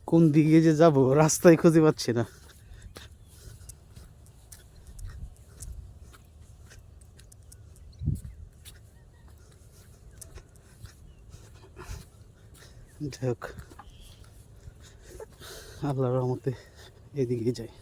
কোন দিকে যে যাব রাস্তায় খুঁজে পাচ্ছি না। যাই হোক, আল্লাহর রহমতে এদিকে যাই।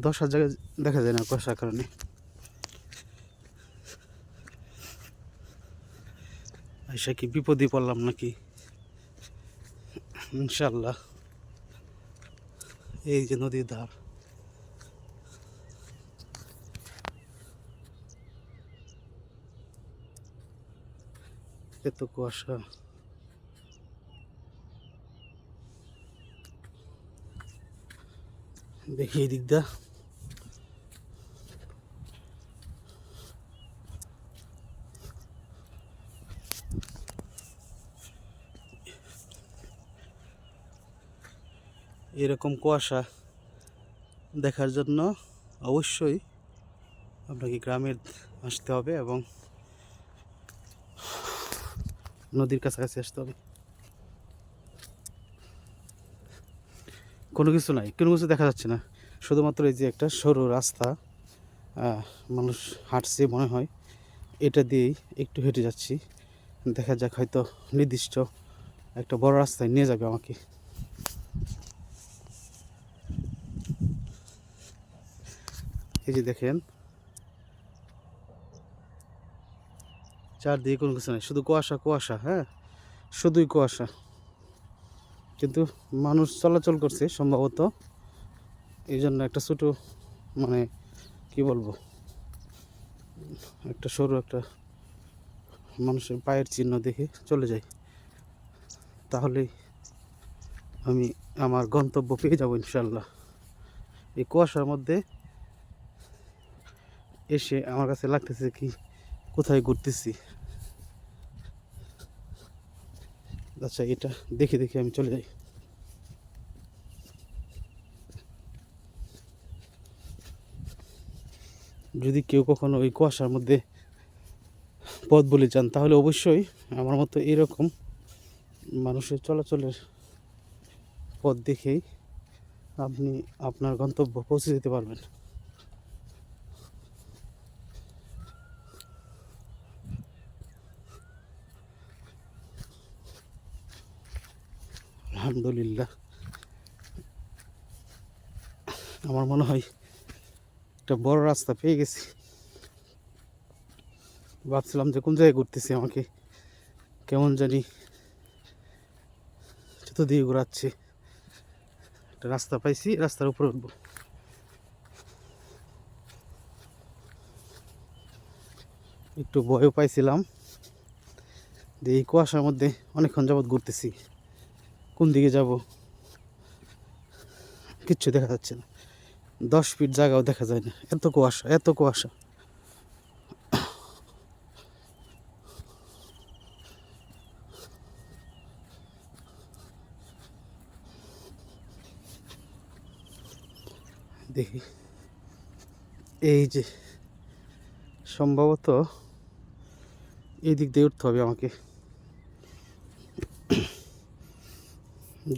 10 জায়গায় দেখা যায় না কুয়াশার কারণে। আইসা কি বিপদে পড়লাম নাকি? ইনশাল্লাহ। এই যে নদীর ধার, এত কুয়াশা। দেখি এই দিকটা এরকম কুয়াশা দেখার জন্য অবশ্যই আপনাকে গ্রামে আসতে হবে এবং নদীর কাছাকাছি আসতে হবে। কোনো কিছু নাই, কোনো কিছু দেখা যাচ্ছে না, শুধুমাত্র এই যে একটা সরু রাস্তা, মানুষ হাঁটছে মনে হয়, এটা দিয়েই একটু হেঁটে যাচ্ছি। দেখা যাক, হয়তো নির্দিষ্ট একটা বড় রাস্তায় নিয়ে যাবে আমাকে। এই যে দেখেন, চারদিকে কোনো কিছু নেই, শুধু কুয়াশা কুয়াশা। হ্যাঁ, শুধুই কুয়াশা, কিন্তু মানুষ চলাচল করছে সম্ভবত। এই জন্য একটা ছোটো, মানে কি বলবো, একটা সরু একটা মানুষের পায়ের চিহ্ন দেখে চলে যাই, তাহলেই আমি আমার গন্তব্য পেয়ে যাব ইনশাল্লাহ। এই কুয়াশার মধ্যে এসে আমার কাছে লাগতেছে কি কোথায় ঘুরতেছি। আচ্ছা, এটা দেখে দেখে আমি চলে যাই। যদি কেউ কখনো ওই কুয়াশার মধ্যে পথ বলে যান, তাহলে অবশ্যই আমার মতো এরকম মানুষের চলাচলের পথ দেখেই আপনি আপনার গন্তব্য পৌঁছে যেতে পারবেন। আলহামদুলিল্লাহ, আমার মনে হয় একটা বড় রাস্তা পেয়ে গেছি। ভাবছিলাম যে কোন জায়গায় ঘুরতেছি, আমাকে কেমন জানি চতুর্দিকে ঘোরাচ্ছে। একটা রাস্তা পাইছি, রাস্তার উপরে উঠবো। একটু ভয়ও পাইছিলাম যে এই কুয়াশার মধ্যে অনেকক্ষণ যাবৎ ঘুরতেছি, কোন দিকে যাব কিচ্ছু দেখা যাচ্ছে না। 10 ফিট জায়গাও দেখা যায় না, এত কুয়াশা এত কুয়াশা। দেখি, এই যে সম্ভবত এই দিক দিয়ে উঠতে হবে আমাকে।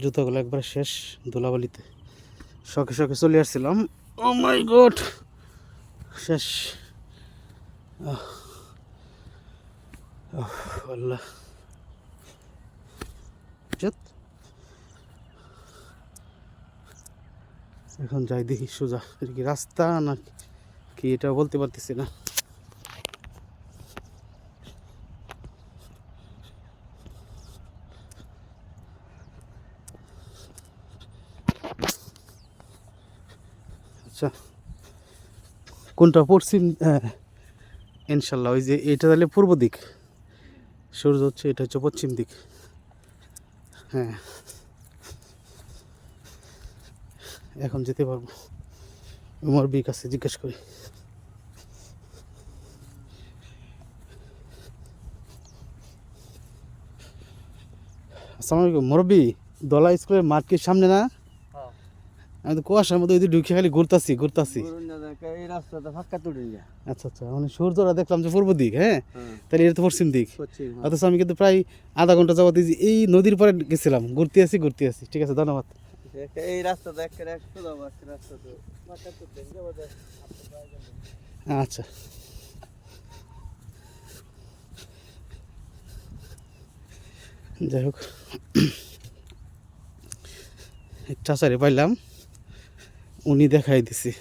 জুতাগুলো একবার শেষ ধুলাবালিতে, শখে শখে চলে আসছিলাম। ও মাই গড, শেষ। আল্লাহ, এখন যাই দেখি সোজা। এটা কি রাস্তা না কি এটা বলতে পারতেছি না। আচ্ছা, কোনটা পশ্চিম? ইনশাল্লাহ ওই যে এটা তাহলে পূর্ব দিক, সূর্য হচ্ছে, এটা হচ্ছে পশ্চিম দিক। হ্যাঁ, এখন যেতে পারবো। মুরব্বীর কাছে জিজ্ঞেস করি। আসসালামু আলাইকুম মুরব্বী, দলা স্কুলের মাঠ কি সামনে না? আমি তো কুয়াশার মধ্যে ওই ঢুকে খালি ঘুরতাছি। এই রাস্তাটা ফাঁকা তুলে যা। আচ্ছা আচ্ছা, মানে সূর্যটা দেখলাম যে পূর্ব দিক, হ্যাঁ তাহলে এটা তো পশ্চিম দিক। অথচ আমি কিন্তু প্রায় আধা ঘন্টা যাবত এই নদীর পরে গেছিলাম, ঘুরতে আসি। ঠিক আছে, ধন্যবাদ। এই রাস্তাটা একটা সোজা রাস্তা তো ফাঁকা তুলে যাবো। আচ্ছা, যাই হোক, চাচারে পাইলাম, উনি দেখাই দিছি।